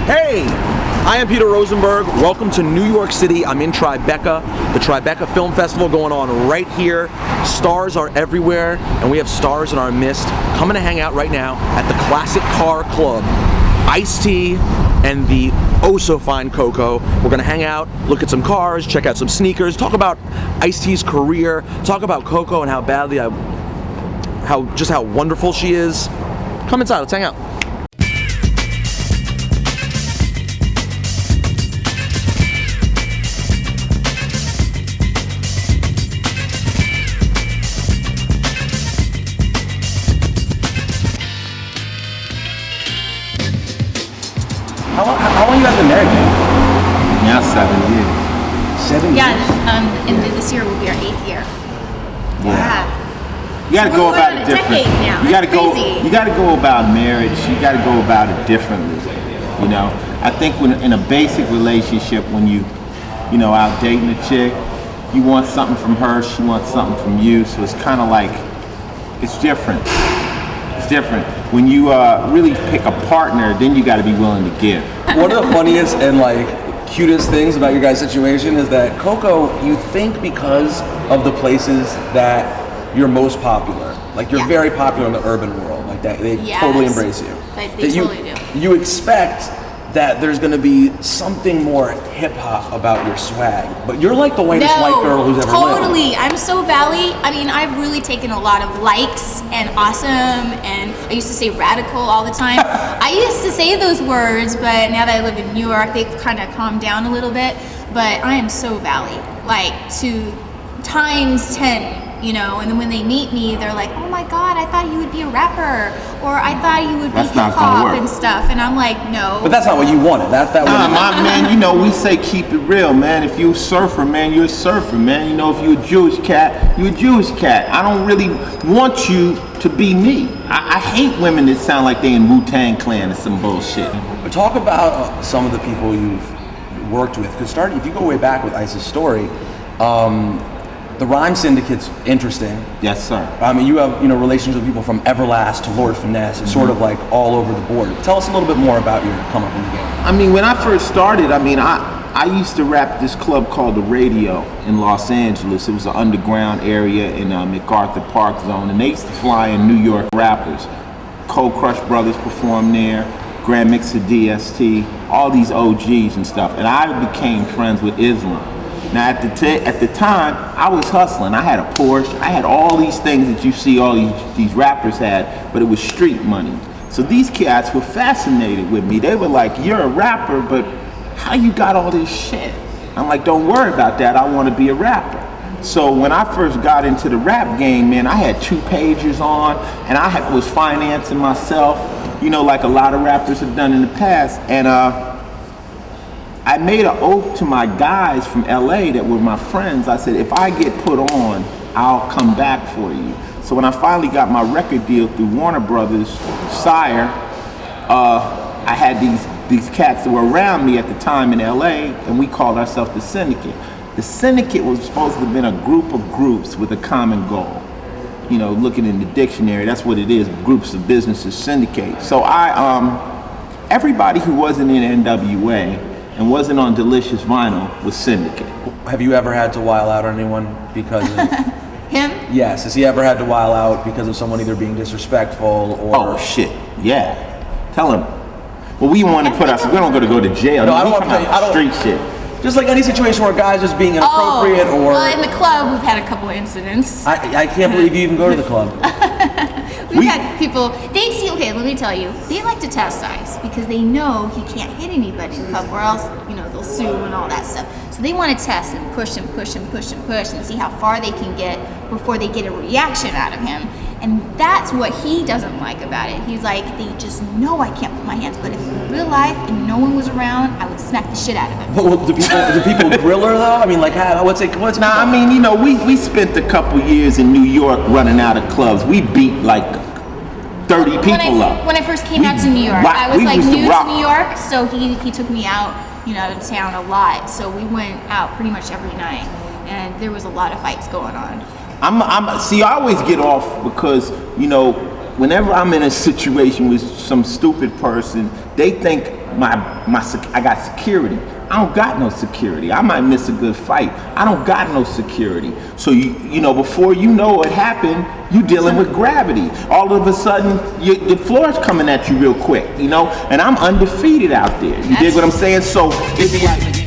Hey, I am Peter Rosenberg. Welcome to New York City. I'm in Tribeca, the Tribeca Film Festival going on right here. Stars are everywhere, and we have stars in our midst coming to hang out right now at the Classic Car Club. Ice-T and the oh-so-fine Coco. We're gonna hang out, look at some cars, check out some sneakers, talk about Ice-T's career, talk about Coco and how wonderful she is. Come inside, let's hang out. How long you guys been married? Now 7 years. 7 years? Yeah, and this year will be our 8th year. Yeah. You gotta go about it different. You gotta go about marriage. You gotta go about it differently. You know, I think when in a basic relationship, when you out dating a chick, you want something from her, she wants something from you. So it's kind of like it's different. It's different. When you really pick a partner, then you got to be willing to give. One of the funniest and cutest things about your guys' situation is that Coco, you think because of the places that you're most popular, you're very popular in the urban world, that they totally embrace you. They totally do. You expect that there's going to be something more hip-hop about your swag, but you're like the whitest white girl who's ever lived. Totally. I'm so Valley. I mean, I've really taken a lot of likes and awesome, and I used to say radical all the time. I used to say those words, but now that I live in New York, they've kind of calmed down a little bit, but I am so Valley, to times 10. And then when they meet me, they're like, oh my God, I thought you would be a rapper, or I thought you would be hip-hop and stuff, and I'm like, no. But that's not what you wanted. My man, we say keep it real, man. If you're a surfer, man, you're a surfer, man. If you're a Jewish cat, you're a Jewish cat. I don't really want you to be me. I hate women that sound like they in Wu-Tang Clan or some bullshit. Talk about some of the people you've worked with, because if you go way back with Ice's story, the Rhyme Syndicate's interesting. Yes, sir. I mean, you have relations with people from Everlast to Lord Finesse. It's sort of all over the board. Tell us a little bit more about your come up in the game. I mean, when I first started, I used to rap this club called The Radio in Los Angeles. It was an underground area in MacArthur Park Zone, and they used to fly in New York rappers. Cold Crush Brothers performed there, Grand Mixer DST, all these OGs and stuff. And I became friends with Islam. Now, at the time, I was hustling. I had a Porsche. I had all these things that you see all these rappers had, but it was street money. So these cats were fascinated with me. They were like, you're a rapper, but how you got all this shit? I'm like, don't worry about that. I want to be a rapper. So when I first got into the rap game, man, I had 2 pages on, and I was financing myself, like a lot of rappers have done in the past. And I made an oath to my guys from LA that were my friends. I said, if I get put on, I'll come back for you. So when I finally got my record deal through Warner Brothers, Sire, I had these cats that were around me at the time in LA, and we called ourselves the Syndicate. The Syndicate was supposed to have been a group of groups with a common goal. Looking in the dictionary, that's what it is, groups of businesses syndicate. So everybody who wasn't in NWA and wasn't on Delicious Vinyl was Syndicate. Have you ever had to wile out on anyone because of... Him? Yes. Has he ever had to wile out because of someone either being disrespectful or... Oh, shit. Yeah. Tell him. Well, we want to put us... We don't go to jail. No, I don't want to tell you. I don't... Street shit. Just like any situation where guys just being inappropriate or... Well, in the club, we've had a couple of incidents. I can't believe you even go to the club. We've had people, let me tell you, they like to test Ice because they know he can't hit anybody in the club or else, they'll sue and all that stuff. So they want to test and push and see how far they can get before they get a reaction out of him. And that's what he doesn't like about it. He's like, they just know I can't put my hands, but if in real life and no one was around, I would smack the shit out of him. Well, do people grill her though? I mean, what's it? Nah, I mean, we spent a couple years in New York running out of clubs. We beat 30 people up. When I first came out to New York, I was new to New York, so he took me out, out of town a lot. So we went out pretty much every night, and there was a lot of fights going on. I always get off because, whenever I'm in a situation with some stupid person, they think I got security. I don't got no security. I might miss a good fight. I don't got no security. So you know, before you know what happened, you dealing with gravity. All of a sudden, the floor's coming at you real quick, you know. And I'm undefeated out there. You dig what I'm saying? So it's like.